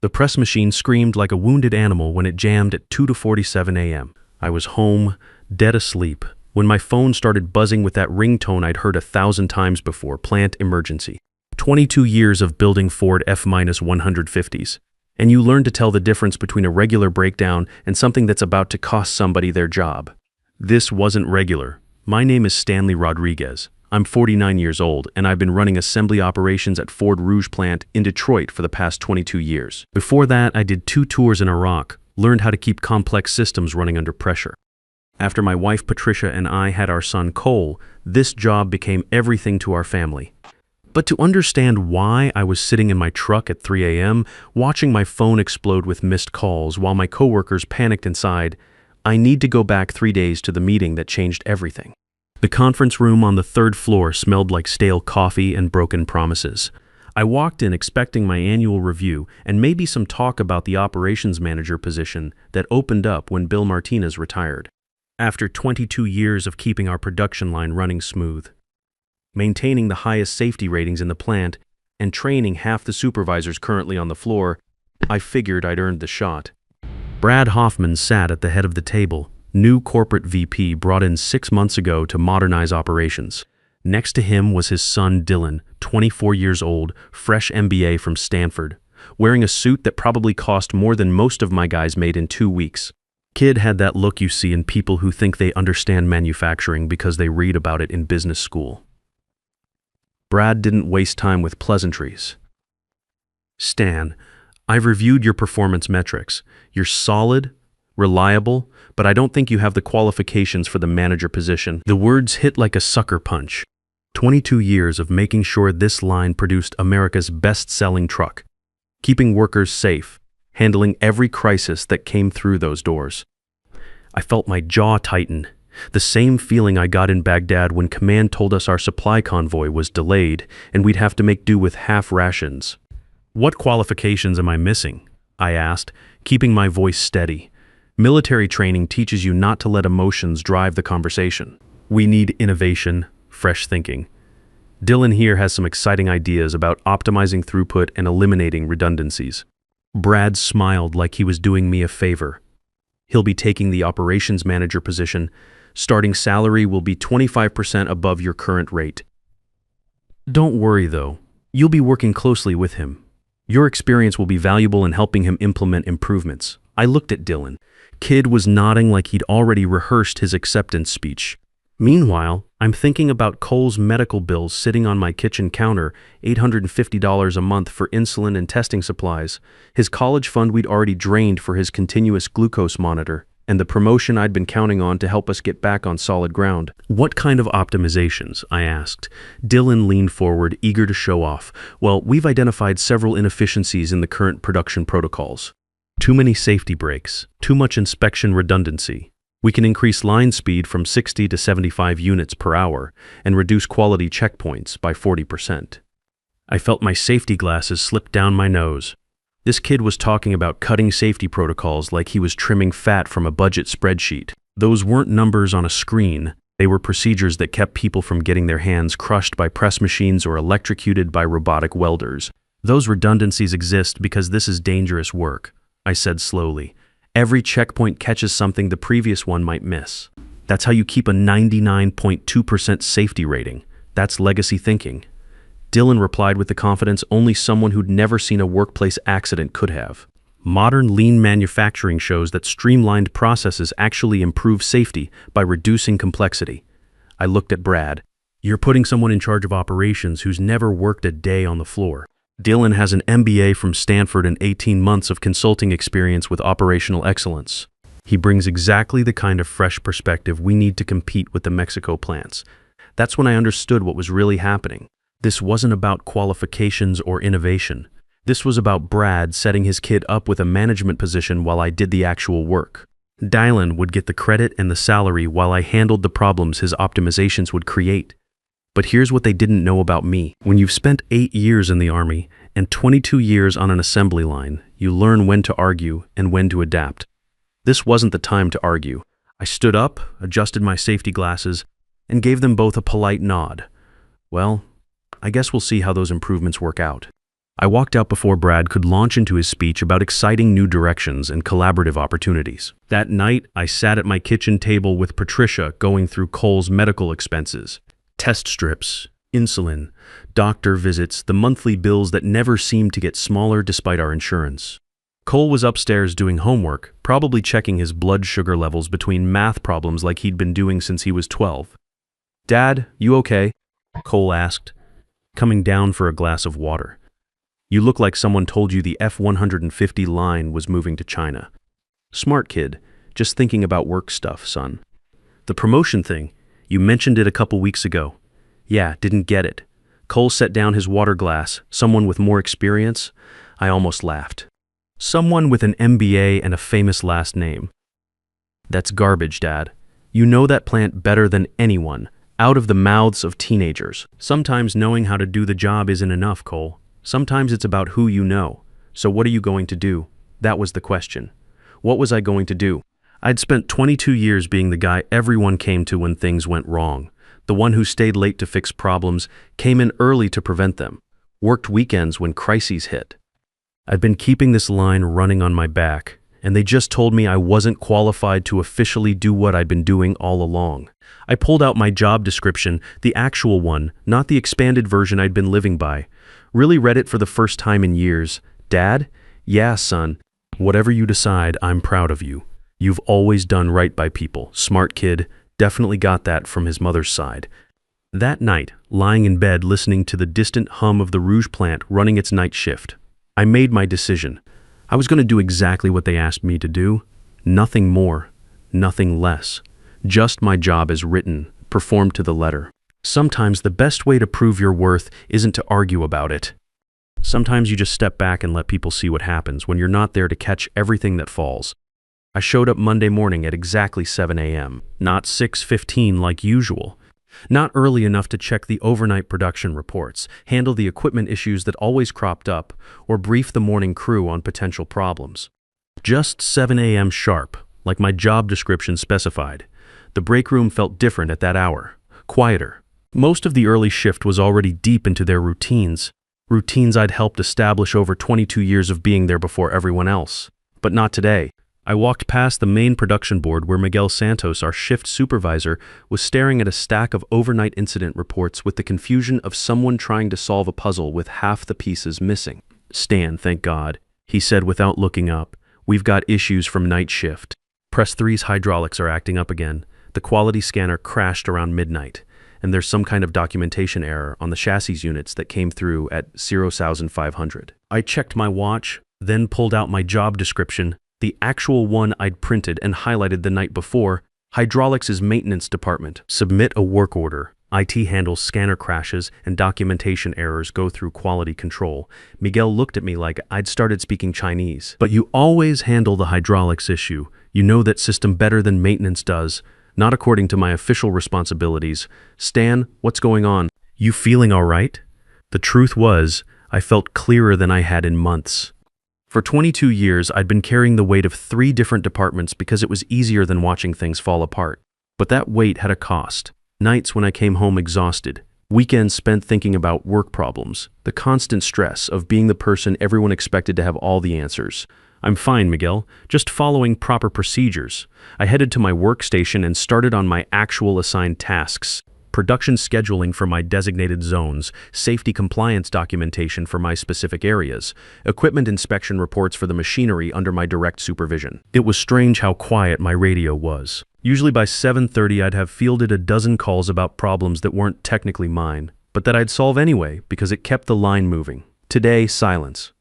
The press machine screamed like a wounded animal when it jammed at 2:47 a.m. I was home, dead asleep, when my phone started buzzing with that ringtone I'd heard 1,000 times before, plant emergency. 22 years of building Ford F-150s. And you learn to tell the difference between a regular breakdown and something that's about to cost somebody their job. This wasn't regular. My name is Stanley Rodriguez. I'm 49 years old, and I've been running assembly operations at Ford Rouge plant in Detroit for the past 22 years. Before that, I did 2 tours in Iraq, learned how to keep complex systems running under pressure. After my wife Patricia and I had our son Cole, this job became everything to our family. But to understand why I was sitting in my truck at 3 a.m., watching my phone explode with missed calls while my coworkers panicked inside, I need to go back 3 days to the meeting that changed everything. The conference room on the 3rd floor smelled like stale coffee and broken promises. I walked in expecting my annual review and maybe some talk about the operations manager position that opened up when Bill Martinez retired. After 22 years of keeping our production line running smooth, maintaining the highest safety ratings in the plant, and training half the supervisors currently on the floor, I figured I'd earned the shot. Brad Hoffman sat at the head of the table, new corporate VP brought in 6 months ago to modernize operations. Next to him was his son Dylan, 24 years old, fresh MBA from Stanford, wearing a suit that probably cost more than most of my guys made in 2 weeks. Kid had that look you see in people who think they understand manufacturing because they read about it in business school. Brad didn't waste time with pleasantries. Stan, I've reviewed your performance metrics. You're solid, reliable, but I don't think you have the qualifications for the manager position. The words hit like a sucker punch. 22 years of making sure this line produced America's best-selling truck, keeping workers safe, handling every crisis that came through those doors. I felt my jaw tighten, the same feeling I got in Baghdad when command told us our supply convoy was delayed and we'd have to make do with half rations. What qualifications am I missing? I asked, keeping my voice steady. Military training teaches you not to let emotions drive the conversation. We need innovation, fresh thinking. Dylan here has some exciting ideas about optimizing throughput and eliminating redundancies. Brad smiled like he was doing me a favor. He'll be taking the operations manager position. Starting salary will be 25% above your current rate. Don't worry though, you'll be working closely with him. Your experience will be valuable in helping him implement improvements. I looked at Dylan. Kid was nodding like he'd already rehearsed his acceptance speech. Meanwhile, I'm thinking about Cole's medical bills sitting on my kitchen counter, $850 a month for insulin and testing supplies, his college fund we'd already drained for his continuous glucose monitor, and the promotion I'd been counting on to help us get back on solid ground. What kind of optimizations? I asked. Dylan leaned forward, eager to show off. Well, we've identified several inefficiencies in the current production protocols. Too many safety breaks, too much inspection redundancy. We can increase line speed from 60 to 75 units per hour and reduce quality checkpoints by 40%. I felt my safety glasses slip down my nose. This kid was talking about cutting safety protocols like he was trimming fat from a budget spreadsheet. Those weren't numbers on a screen. They were procedures that kept people from getting their hands crushed by press machines or electrocuted by robotic welders. Those redundancies exist because this is dangerous work, I said slowly. Every checkpoint catches something the previous one might miss. That's how you keep a 99.2% safety rating. That's legacy thinking. Dylan replied with the confidence only someone who'd never seen a workplace accident could have. Modern lean manufacturing shows that streamlined processes actually improve safety by reducing complexity. I looked at Brad. You're putting someone in charge of operations who's never worked a day on the floor. Dylan has an MBA from Stanford and 18 months of consulting experience with operational excellence. He brings exactly the kind of fresh perspective we need to compete with the Mexico plants. That's when I understood what was really happening. This wasn't about qualifications or innovation. This was about Brad setting his kid up with a management position while I did the actual work. Dylan would get the credit and the salary while I handled the problems his optimizations would create. But here's what they didn't know about me. When you've spent 8 years in the Army and 22 years on an assembly line, you learn when to argue and when to adapt. This wasn't the time to argue. I stood up, adjusted my safety glasses, and gave them both a polite nod. Well, I guess we'll see how those improvements work out. I walked out before Brad could launch into his speech about exciting new directions and collaborative opportunities. That night, I sat at my kitchen table with Patricia going through Cole's medical expenses. Test strips, insulin, doctor visits, the monthly bills that never seemed to get smaller despite our insurance. Cole was upstairs doing homework, probably checking his blood sugar levels between math problems like he'd been doing since he was 12. "Dad, you okay?" Cole asked, coming down for a glass of water. "You look like someone told you the F-150 line was moving to China." "Smart kid, just thinking about work stuff, son." "The promotion thing, you mentioned it a couple weeks ago." "Yeah, didn't get it." Cole set down his water glass. "Someone with more experience?" I almost laughed. "Someone with an MBA and a famous last name." "That's garbage, Dad. You know that plant better than anyone, out of the mouths of teenagers. Sometimes knowing how to do the job isn't enough, Cole. Sometimes it's about who you know. So what are you going to do?" That was the question. What was I going to do? I'd spent 22 years being the guy everyone came to when things went wrong. The one who stayed late to fix problems, came in early to prevent them, worked weekends when crises hit. I'd been keeping this line running on my back, and they just told me I wasn't qualified to officially do what I'd been doing all along. I pulled out my job description, the actual one, not the expanded version I'd been living by. Really read it for the first time in years. "Dad? Yeah, son. Whatever you decide, I'm proud of you. You've always done right by people. Smart kid. Definitely got that from his mother's side." That night, lying in bed listening to the distant hum of the Rouge plant running its night shift, I made my decision. I was going to do exactly what they asked me to do. Nothing more, nothing less. Just my job as written, performed to the letter. Sometimes the best way to prove your worth isn't to argue about it. Sometimes you just step back and let people see what happens when you're not there to catch everything that falls. I showed up Monday morning at exactly 7 a.m., not 6:15 like usual. Not early enough to check the overnight production reports, handle the equipment issues that always cropped up, or brief the morning crew on potential problems. Just 7 a.m. sharp, like my job description specified. The break room felt different at that hour, quieter. Most of the early shift was already deep into their routines I'd helped establish over 22 years of being there before everyone else. But not today. I walked past the main production board where Miguel Santos, our shift supervisor, was staring at a stack of overnight incident reports with the confusion of someone trying to solve a puzzle with half the pieces missing. "Stan, thank God," he said without looking up. "We've got issues from night shift. Press 3's hydraulics are acting up again. The quality scanner crashed around midnight, and there's some kind of documentation error on the chassis units that came through at 0,500. I checked my watch, then pulled out my job description, the actual one I'd printed and highlighted the night before. Hydraulics' maintenance department. Submit a work order. IT handles scanner crashes and documentation errors go through quality control. Miguel looked at me like I'd started speaking Chinese. "But you always handle the hydraulics issue. You know that system better than maintenance does. Not according to my official responsibilities. Stan, what's going on? You feeling all right?" The truth was, I felt clearer than I had in months. For 22 years, I'd been carrying the weight of 3 different departments because it was easier than watching things fall apart. But that weight had a cost. Nights when I came home exhausted. Weekends spent thinking about work problems. The constant stress of being the person everyone expected to have all the answers. "I'm fine, Miguel. Just following proper procedures." I headed to my workstation and started on my actual assigned tasks. Production scheduling for my designated zones, safety compliance documentation for my specific areas, equipment inspection reports for the machinery under my direct supervision. It was strange how quiet my radio was. Usually by 7:30 I'd have fielded a dozen calls about problems that weren't technically mine, but that I'd solve anyway because it kept the line moving. Today, silence.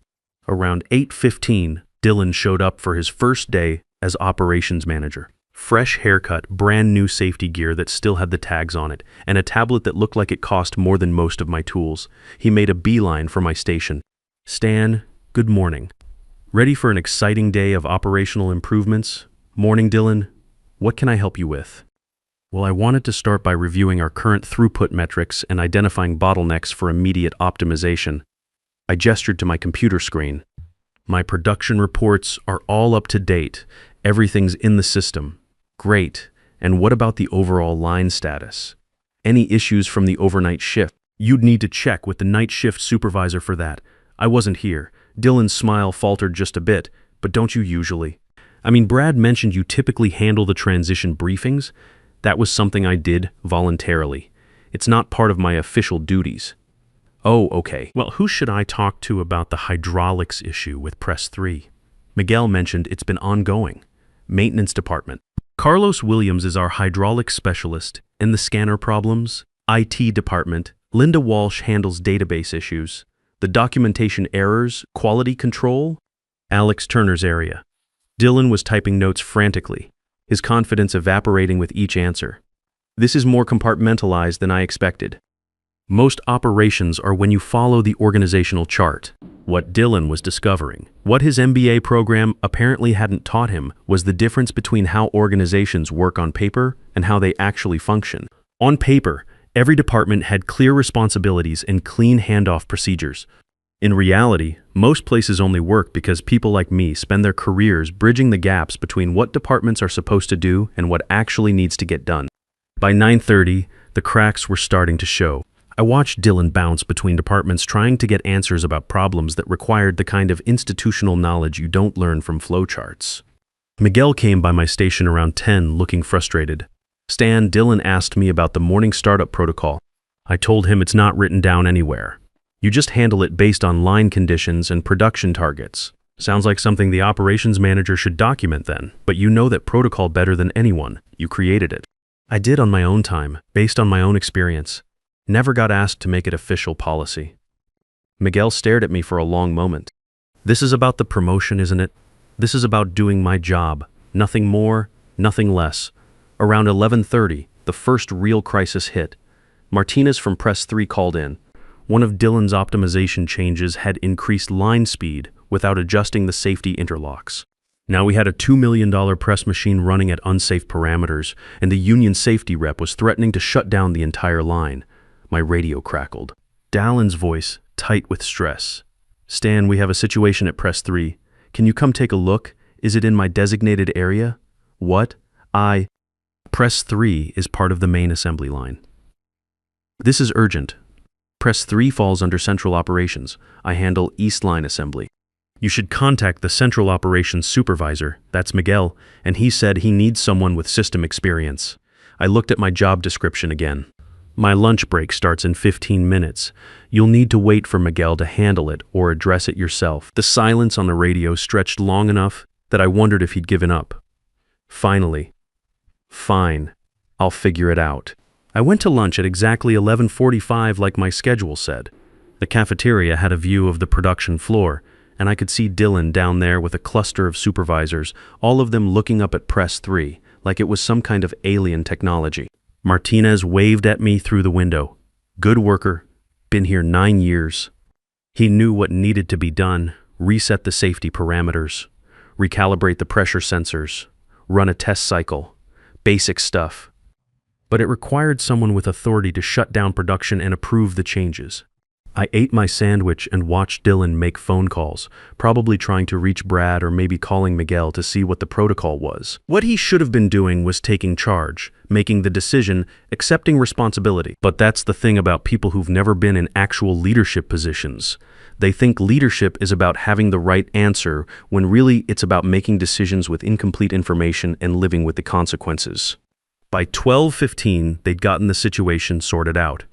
Around 8:15, Dylan showed up for his first day as operations manager. Fresh haircut, brand new safety gear that still had the tags on it, and a tablet that looked like it cost more than most of my tools. He made a beeline for my station. "Stan, good morning. Ready for an exciting day of operational improvements?" "Morning, Dylan. What can I help you with?" Well, I wanted to start by reviewing our current throughput metrics and identifying bottlenecks for immediate optimization. I gestured to my computer screen. "My production reports are all up to date. Everything's in the system." "Great. And what about the overall line status? Any issues from the overnight shift?" "You'd need to check with the night shift supervisor for that. I wasn't here. Dylan's smile faltered just a bit, but don't you usually? I mean, Brad mentioned you typically handle the transition briefings. That was something I did voluntarily. It's not part of my official duties. Oh, okay. Well, who should I talk to about the hydraulics issue with Press 3? Miguel mentioned it's been ongoing. Maintenance department. Carlos Williams is our hydraulics specialist. In the scanner problems, IT department. Linda Walsh handles database issues. The documentation errors, quality control. Alex Turner's area. Dylan was typing notes frantically, his confidence evaporating with each answer. This is more compartmentalized than I expected. Most operations are when you follow the organizational chart. What Dylan was discovering, what his MBA program apparently hadn't taught him, was the difference between how organizations work on paper and how they actually function. On paper, every department had clear responsibilities and clean handoff procedures. In reality, most places only work because people like me spend their careers bridging the gaps between what departments are supposed to do and what actually needs to get done. By 9:30, the cracks were starting to show. I watched Dylan bounce between departments trying to get answers about problems that required the kind of institutional knowledge you don't learn from flowcharts. Miguel came by my station around 10 looking frustrated. Stan, Dylan asked me about the morning startup protocol. I told him it's not written down anywhere. You just handle it based on line conditions and production targets. Sounds like something the operations manager should document then, but you know that protocol better than anyone. You created it. I did on my own time, based on my own experience. Never got asked to make it official policy. Miguel stared at me for a long moment. This is about the promotion, isn't it? This is about doing my job. Nothing more, nothing less. Around 11:30, the first real crisis hit. Martinez from Press 3 called in. One of Dylan's optimization changes had increased line speed without adjusting the safety interlocks. Now we had a $2 million press machine running at unsafe parameters, and the union safety rep was threatening to shut down the entire line. My radio crackled. Dallin's voice, tight with stress. Stan, we have a situation at Press 3. Can you come take a look? Is it in my designated area? What? Press 3 is part of the main assembly line. This is urgent. Press 3 falls under Central Operations. I handle East Line Assembly. You should contact the Central Operations Supervisor, that's Miguel, and he said he needs someone with system experience. I looked at my job description again. My lunch break starts in 15 minutes. You'll need to wait for Miguel to handle it or address it yourself. The silence on the radio stretched long enough that I wondered if he'd given up. Finally. Fine. I'll figure it out. I went to lunch at exactly 11:45 like my schedule said. The cafeteria had a view of the production floor, and I could see Dylan down there with a cluster of supervisors, all of them looking up at Press 3, like it was some kind of alien technology. Martinez waved at me through the window. Good worker, been here 9 years. He knew what needed to be done, reset the safety parameters, recalibrate the pressure sensors, run a test cycle, basic stuff. But it required someone with authority to shut down production and approve the changes. I ate my sandwich and watched Dylan make phone calls, probably trying to reach Brad or maybe calling Miguel to see what the protocol was. What he should have been doing was taking charge, making the decision, accepting responsibility. But that's the thing about people who've never been in actual leadership positions. They think leadership is about having the right answer, when really it's about making decisions with incomplete information and living with the consequences. By 12:15, they'd gotten the situation sorted out.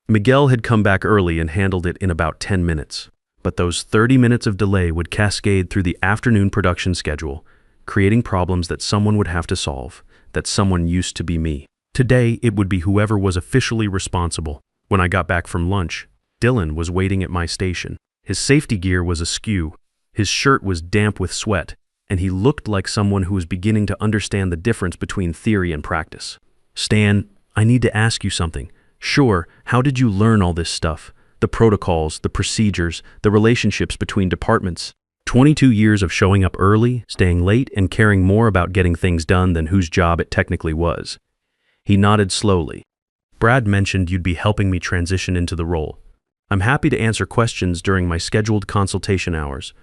Miguel had come back early and handled it in about 10 minutes. But those 30 minutes of delay would cascade through the afternoon production schedule, creating problems that someone would have to solve, that someone used to be me. Today, it would be whoever was officially responsible. When I got back from lunch, Dylan was waiting at my station. His safety gear was askew, his shirt was damp with sweat, and he looked like someone who was beginning to understand the difference between theory and practice. Stan, I need to ask you something. Sure, how did you learn all this stuff? The protocols, the procedures, the relationships between departments. 22 years of showing up early, staying late, and caring more about getting things done than whose job it technically was. He nodded slowly. Brad mentioned you'd be helping me transition into the role. I'm happy to answer questions during my scheduled consultation hours.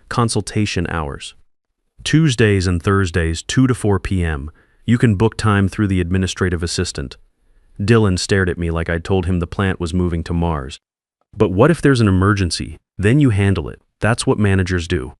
Tuesdays and Thursdays, 2 to 4 p.m. You can book time through the administrative assistant. Dylan stared at me like I'd told him the plant was moving to Mars. But what if there's an emergency? Then you handle it. That's what managers do.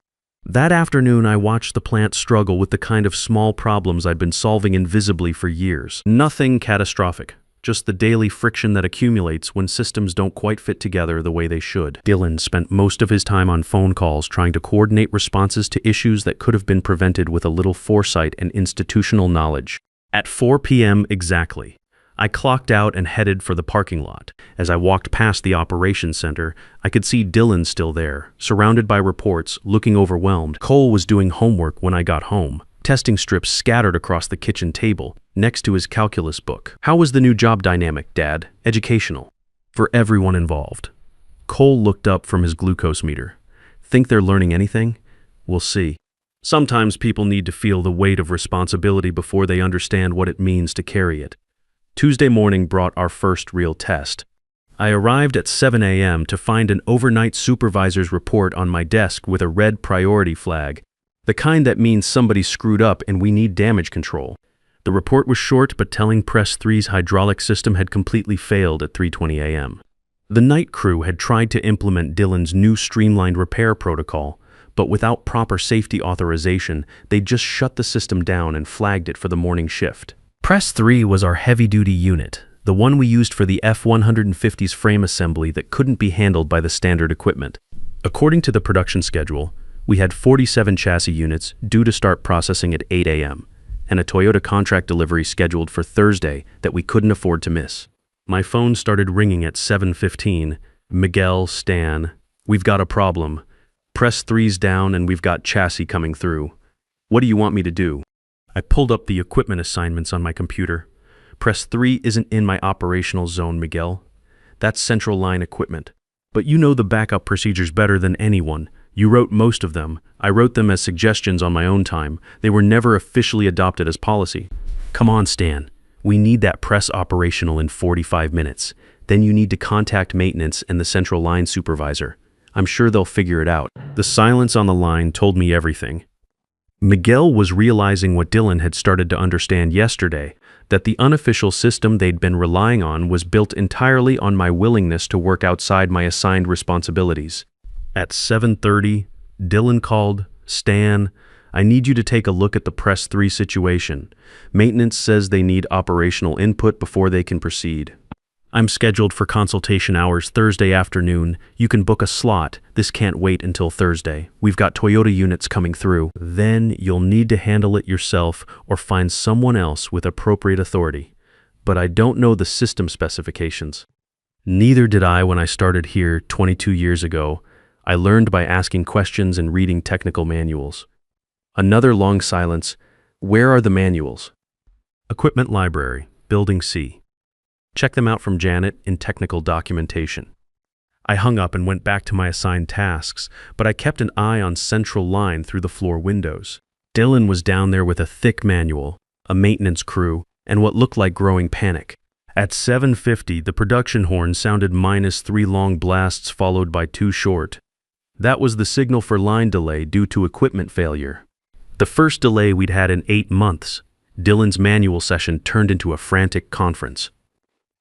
That afternoon, I watched the plant struggle with the kind of small problems I'd been solving invisibly for years. Nothing catastrophic, just the daily friction that accumulates when systems don't quite fit together the way they should. Dylan spent most of his time on phone calls trying to coordinate responses to issues that could have been prevented with a little foresight and institutional knowledge. At 4 p.m. exactly, I clocked out and headed for the parking lot. As I walked past the operations center, I could see Dylan still there, surrounded by reports, looking overwhelmed. Cole was doing homework when I got home, testing strips scattered across the kitchen table, next to his calculus book. How was the new job dynamic, Dad? Educational. For everyone involved. Cole looked up from his glucose meter. Think they're learning anything? We'll see. Sometimes people need to feel the weight of responsibility before they understand what it means to carry it. Tuesday morning brought our first real test. I arrived at 7 a.m. to find an overnight supervisor's report on my desk with a red priority flag, the kind that means somebody screwed up and we need damage control. The report was short but telling Press 3's hydraulic system had completely failed at 3:20 a.m. The night crew had tried to implement Dylan's new streamlined repair protocol, but without proper safety authorization, they just shut the system down and flagged it for the morning shift. Press 3 was our heavy-duty unit, the one we used for the F-150's frame assembly that couldn't be handled by the standard equipment. According to the production schedule, we had 47 chassis units due to start processing at 8 a.m., and a Toyota contract delivery scheduled for Thursday that we couldn't afford to miss. My phone started ringing at 7:15. Miguel, Stan, we've got a problem. Press 3's down and we've got chassis coming through. What do you want me to do? I pulled up the equipment assignments on my computer. Press 3 isn't in my operational zone, Miguel. That's central line equipment. But you know the backup procedures better than anyone. You wrote most of them. I wrote them as suggestions on my own time. They were never officially adopted as policy. Come on, Stan. We need that press operational in 45 minutes. Then you need to contact maintenance and the central line supervisor. I'm sure they'll figure it out. The silence on the line told me everything. Miguel was realizing what Dylan had started to understand yesterday, that the unofficial system they'd been relying on was built entirely on my willingness to work outside my assigned responsibilities. At 7:30, Dylan called, Stan, I need you to take a look at the Press 3 situation. Maintenance says they need operational input before they can proceed. I'm scheduled for consultation hours Thursday afternoon. You can book a slot. This can't wait until Thursday. We've got Toyota units coming through. Then you'll need to handle it yourself or find someone else with appropriate authority. But I don't know the system specifications. Neither did I when I started here 22 years ago. I learned by asking questions and reading technical manuals. Another long silence. Where are the manuals? Equipment Library, Building C. Check them out from Janet in technical documentation. I hung up and went back to my assigned tasks, but I kept an eye on central line through the floor windows. Dylan was down there with a thick manual, a maintenance crew, and what looked like growing panic. At 7:50, the production horn sounded -3 long blasts followed by 2 short. That was the signal for line delay due to equipment failure. The first delay we'd had in 8 months. Dylan's manual session turned into a frantic conference.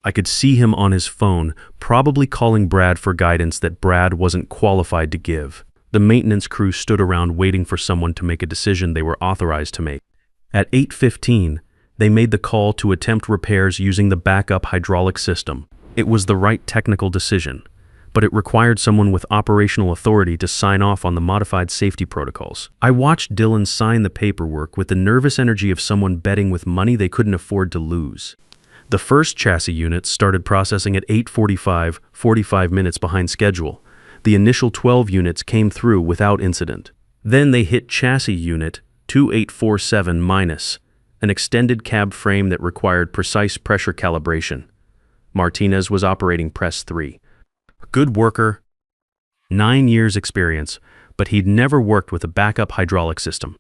I could see him on his phone, probably calling Brad for guidance that Brad wasn't qualified to give. The maintenance crew stood around waiting for someone to make a decision they were authorized to make. At 8:15, they made the call to attempt repairs using the backup hydraulic system. It was the right technical decision, but it required someone with operational authority to sign off on the modified safety protocols. I watched Dylan sign the paperwork with the nervous energy of someone betting with money they couldn't afford to lose. The first chassis unit started processing at 8:45, 45 minutes behind schedule. The initial 12 units came through without incident. Then they hit chassis unit 2847-, an extended cab frame that required precise pressure calibration. Martinez was operating Press 3. Good worker, 9 years experience, but he'd never worked with a backup hydraulic system.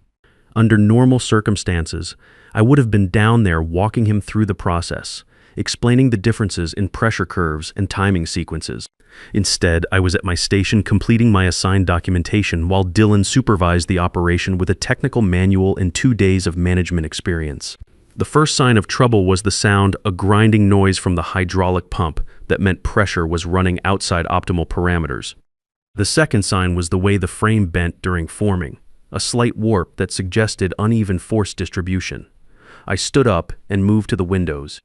Under normal circumstances, I would have been down there walking him through the process, explaining the differences in pressure curves and timing sequences. Instead, I was at my station completing my assigned documentation while Dylan supervised the operation with a technical manual and 2 days of management experience. The first sign of trouble was the sound, a grinding noise from the hydraulic pump that meant pressure was running outside optimal parameters. The second sign was the way the frame bent during forming, a slight warp that suggested uneven force distribution. I stood up and moved to the windows.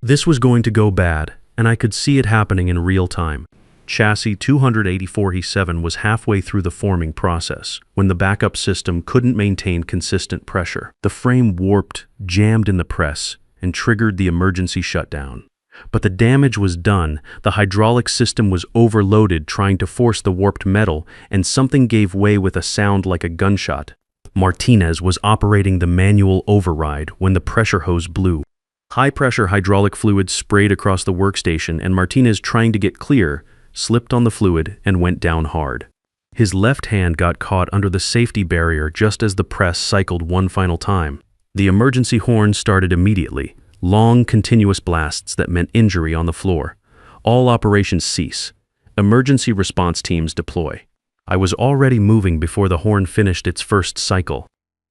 This was going to go bad, and I could see it happening in real time. Chassis 284E7 was halfway through the forming process when the backup system couldn't maintain consistent pressure. The frame warped, jammed in the press, and triggered the emergency shutdown. But the damage was done. The hydraulic system was overloaded trying to force the warped metal, and something gave way with a sound like a gunshot. Martinez was operating the manual override when the pressure hose blew. High-pressure hydraulic fluid sprayed across the workstation, and Martinez, trying to get clear, slipped on the fluid and went down hard. His left hand got caught under the safety barrier just as the press cycled one final time. The emergency horn started immediately, long, continuous blasts that meant injury on the floor. All operations cease. Emergency response teams deploy. I was already moving before the horn finished its first cycle.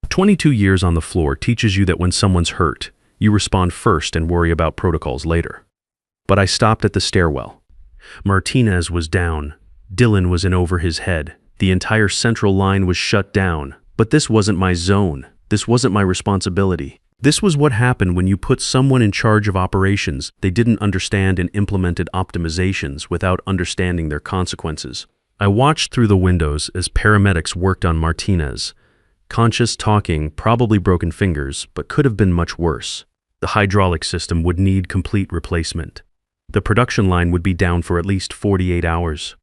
22 years on the floor teaches you that when someone's hurt, you respond first and worry about protocols later. But I stopped at the stairwell. Martinez was down. Dylan was in over his head. The entire central line was shut down. But this wasn't my zone. This wasn't my responsibility. This was what happened when you put someone in charge of operations they didn't understand and implemented optimizations without understanding their consequences. I watched through the windows as paramedics worked on Martinez. Conscious, talking, probably broken fingers, but could have been much worse. The hydraulic system would need complete replacement. The production line would be down for at least 48 hours.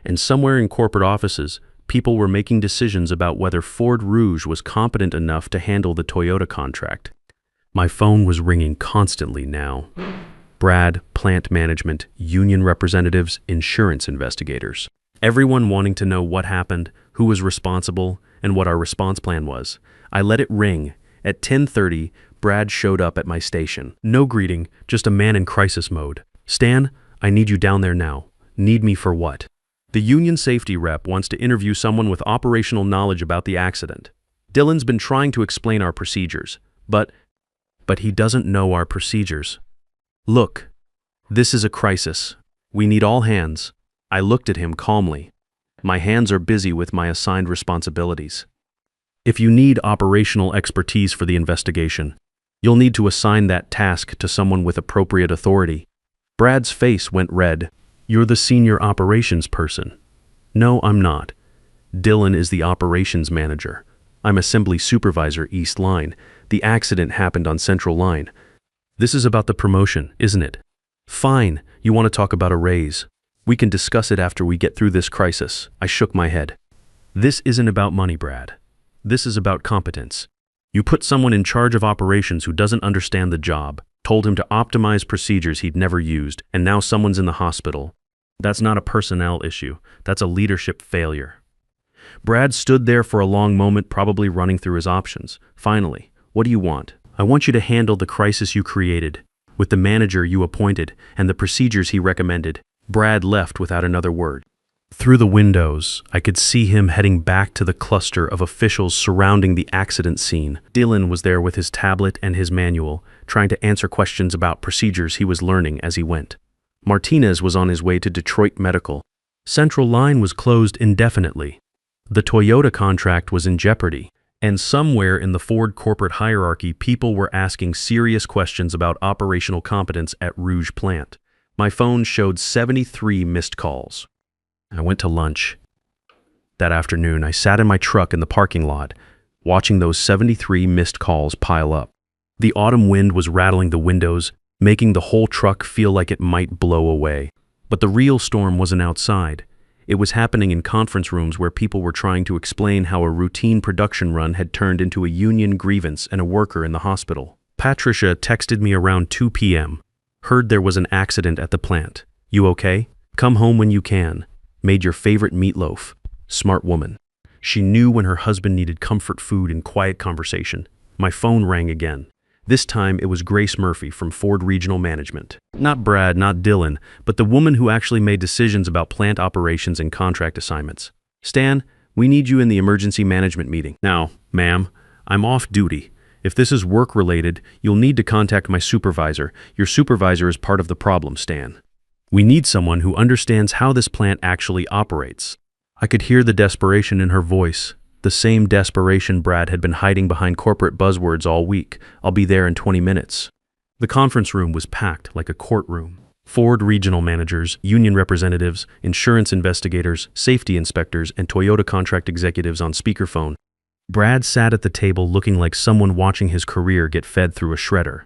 And somewhere in corporate offices, people were making decisions about whether Ford Rouge was competent enough to handle the Toyota contract. My phone was ringing constantly now. Brad, plant management, union representatives, insurance investigators. Everyone wanting to know what happened, who was responsible, and what our response plan was. I let it ring. At 10:30, Brad showed up at my station. No greeting, just a man in crisis mode. "Stan, I need you down there now." "Need me for what?" "The union safety rep wants to interview someone with operational knowledge about the accident. Dylan's been trying to explain our procedures, but he doesn't know our procedures. Look, this is a crisis. We need all hands." I looked at him calmly. My hands are busy with my assigned responsibilities. "If you need operational expertise for the investigation, you'll need to assign that task to someone with appropriate authority." Brad's face went red. "You're the senior operations person." "No, I'm not. Dylan is the operations manager. I'm assembly supervisor East Line. The accident happened on Central Line." "This is about the promotion, isn't it?" "Fine, you want to talk about a raise. We can discuss it after we get through this crisis." I shook my head. "This isn't about money, Brad. This is about competence. You put someone in charge of operations who doesn't understand the job, told him to optimize procedures he'd never used, and now someone's in the hospital. That's not a personnel issue. That's a leadership failure." Brad stood there for a long moment, probably running through his options. Finally, "What do you want?" "I want you to handle the crisis you created, with the manager you appointed, and the procedures he recommended." Brad left without another word. Through the windows, I could see him heading back to the cluster of officials surrounding the accident scene. Dylan was there with his tablet and his manual, trying to answer questions about procedures he was learning as he went. Martinez was on his way to Detroit Medical. Central Line was closed indefinitely. The Toyota contract was in jeopardy, and somewhere in the Ford corporate hierarchy, people were asking serious questions about operational competence at Rouge plant. My phone showed 73 missed calls. I went to lunch. That afternoon, I sat in my truck in the parking lot, watching those 73 missed calls pile up. The autumn wind was rattling the windows, making the whole truck feel like it might blow away. But the real storm wasn't outside. It was happening in conference rooms where people were trying to explain how a routine production run had turned into a union grievance and a worker in the hospital. Patricia texted me around 2 p.m. "Heard there was an accident at the plant. You okay? Come home when you can. Made your favorite meatloaf." Smart woman. She knew when her husband needed comfort food and quiet conversation. My phone rang again. This time it was Grace Murphy from Ford Regional Management. Not Brad, not Dylan, but the woman who actually made decisions about plant operations and contract assignments. "Stan, we need you in the emergency management meeting." "Now, ma'am, I'm off duty. If this is work-related, you'll need to contact my supervisor. Your supervisor is part of the problem, Stan. We need someone who understands how this plant actually operates." I could hear the desperation in her voice, the same desperation Brad had been hiding behind corporate buzzwords all week. "I'll be there in 20 minutes. The conference room was packed like a courtroom. Ford regional managers, union representatives, insurance investigators, safety inspectors, and Toyota contract executives on speakerphone. Brad sat at the table looking like someone watching his career get fed through a shredder.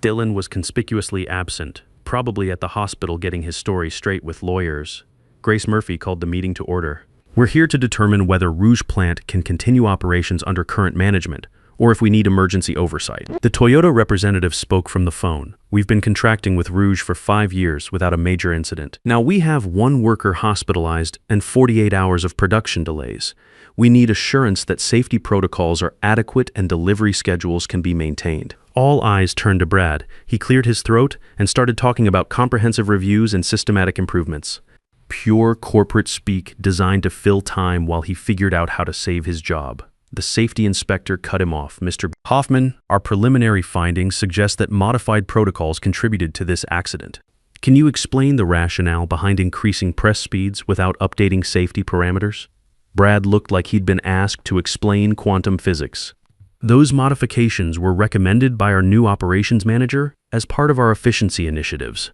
Dylan was conspicuously absent, probably at the hospital getting his story straight with lawyers. Grace Murphy called the meeting to order. "We're here to determine whether Rouge Plant can continue operations under current management, or if we need emergency oversight." The Toyota representative spoke from the phone. "We've been contracting with Rouge for 5 years without a major incident. Now we have 1 worker hospitalized and 48 hours of production delays. We need assurance that safety protocols are adequate and delivery schedules can be maintained." All eyes turned to Brad. He cleared his throat and started talking about comprehensive reviews and systematic improvements. Pure corporate speak designed to fill time while he figured out how to save his job. The safety inspector cut him off. "Mr. Hoffman, our preliminary findings suggest that modified protocols contributed to this accident. Can you explain the rationale behind increasing press speeds without updating safety parameters?" Brad looked like he'd been asked to explain quantum physics. "Those modifications were recommended by our new operations manager as part of our efficiency initiatives."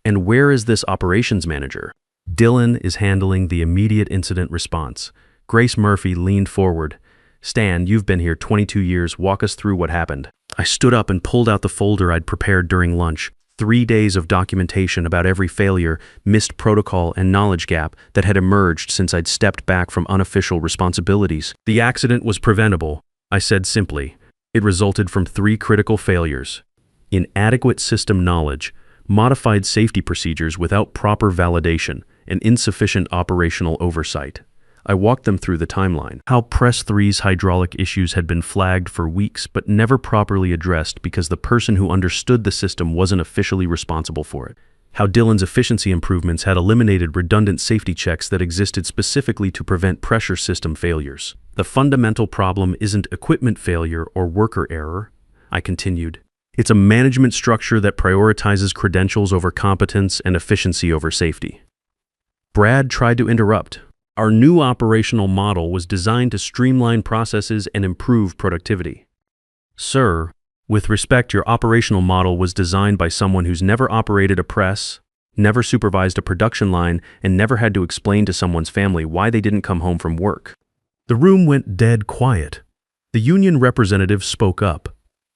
"And where is this operations manager?" "Dylan is handling the immediate incident response." Grace Murphy leaned forward. "Stan, you've been here 22 years. Walk us through what happened." I stood up and pulled out the folder I'd prepared during lunch. 3 days of documentation about every failure, missed protocol, and knowledge gap that had emerged since I'd stepped back from unofficial responsibilities. "The accident was preventable," I said simply. "It resulted from 3 critical failures: inadequate system knowledge, modified safety procedures without proper validation, and insufficient operational oversight." I walked them through the timeline. How Press 3's hydraulic issues had been flagged for weeks but never properly addressed because the person who understood the system wasn't officially responsible for it. How Dylan's efficiency improvements had eliminated redundant safety checks that existed specifically to prevent pressure system failures. "The fundamental problem isn't equipment failure or worker error," I continued. "It's a management structure that prioritizes credentials over competence and efficiency over safety." Brad tried to interrupt. "Our new operational model was designed to streamline processes and improve productivity." "Sir, with respect, your operational model was designed by someone who's never operated a press, never supervised a production line, and never had to explain to someone's family why they didn't come home from work." The room went dead quiet. The union representative spoke up.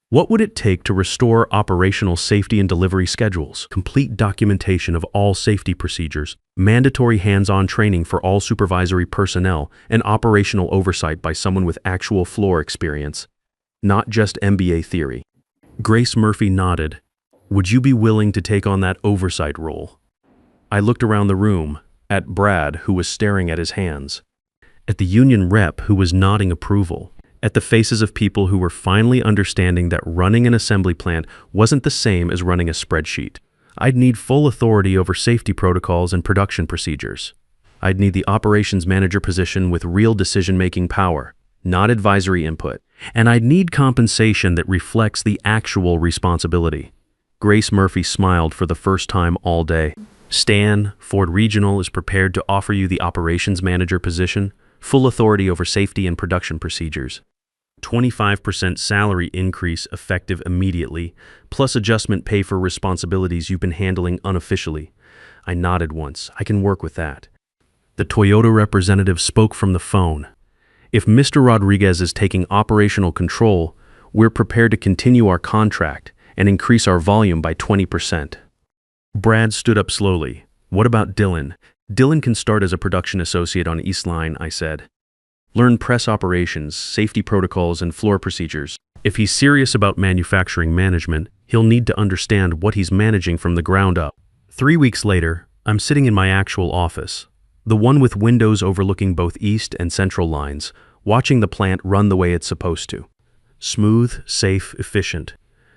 "What would it take to restore operational safety and delivery schedules? Complete documentation of all safety procedures, mandatory hands-on training for all supervisory personnel, and operational oversight by someone with actual floor experience, not just MBA theory." Grace Murphy nodded. "Would you be willing to take on that oversight role?" I looked around the room, at Brad, who was staring at his hands, at the union rep, who was nodding approval, at the faces of people who were finally understanding that running an assembly plant wasn't the same as running a spreadsheet. I'd need full authority over safety protocols and production procedures. I'd need the operations manager position with real decision-making power, not advisory input. And I'd need compensation that reflects the actual responsibility. Grace Murphy smiled for the first time all day. "Stan, Ford Regional is prepared to offer you the operations manager position, full authority over safety and production procedures. 25% salary increase effective immediately, plus adjustment pay for responsibilities you've been handling unofficially." I nodded once. "I can work with that." The Toyota representative spoke from the phone. "If Mr. Rodriguez is taking operational control, we're prepared to continue our contract and increase our volume by 20%. Brad stood up slowly. "What about Dylan?" "Dylan can start as a production associate on East Line," I said. "Learn press operations, safety protocols, and floor procedures. If he's serious about manufacturing management, he'll need to understand what he's managing from the ground up." 3 weeks later, I'm sitting in my actual office, the one with windows overlooking both East and Central lines, watching the plant run the way it's supposed to. Smooth, safe, efficient.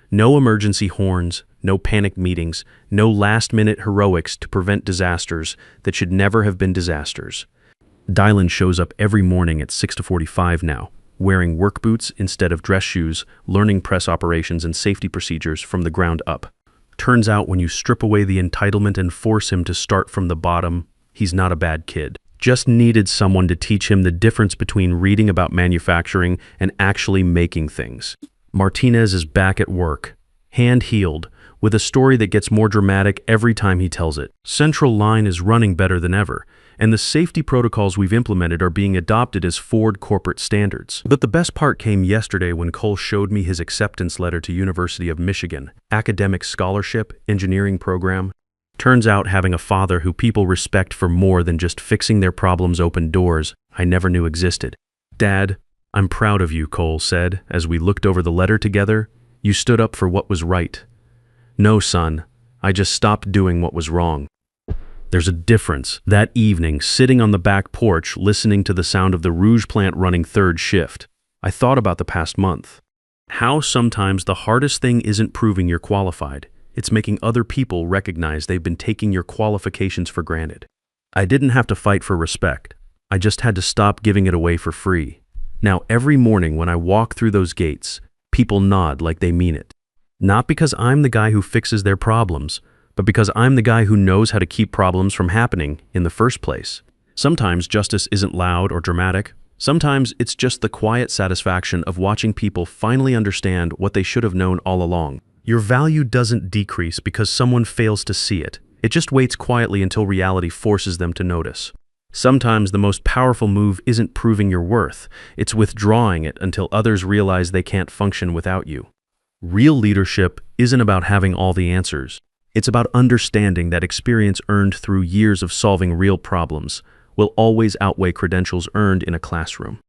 No emergency horns, no panic meetings, no last-minute heroics to prevent disasters that should never have been disasters. Dylan shows up every morning at 6 to 45 now, wearing work boots instead of dress shoes, learning press operations and safety procedures from the ground up. Turns out when you strip away the entitlement and force him to start from the bottom, he's not a bad kid. Just needed someone to teach him the difference between reading about manufacturing and actually making things. Martinez is back at work, hand-healed, with a story that gets more dramatic every time he tells it. Central Line is running better than ever, and the safety protocols we've implemented are being adopted as Ford corporate standards. But the best part came yesterday when Cole showed me his acceptance letter to University of Michigan, academic scholarship, engineering program. Turns out having a father who people respect for more than just fixing their problems opened doors I never knew existed. "Dad, I'm proud of you," Cole said as we looked over the letter together. "You stood up for what was right." "No, son, I just stopped doing what was wrong." There's a difference. That evening, sitting on the back porch, listening to the sound of the Rouge plant running third shift, I thought about the past month. How sometimes the hardest thing isn't proving you're qualified. It's making other people recognize they've been taking your qualifications for granted. I didn't have to fight for respect. I just had to stop giving it away for free. Now, every morning when I walk through those gates, people nod like they mean it. Not because I'm the guy who fixes their problems, but because I'm the guy who knows how to keep problems from happening in the first place. Sometimes justice isn't loud or dramatic. Sometimes it's just the quiet satisfaction of watching people finally understand what they should have known all along. Your value doesn't decrease because someone fails to see it. It just waits quietly until reality forces them to notice. Sometimes the most powerful move isn't proving your worth. It's withdrawing it until others realize they can't function without you. Real leadership isn't about having all the answers. It's about understanding that experience earned through years of solving real problems will always outweigh credentials earned in a classroom.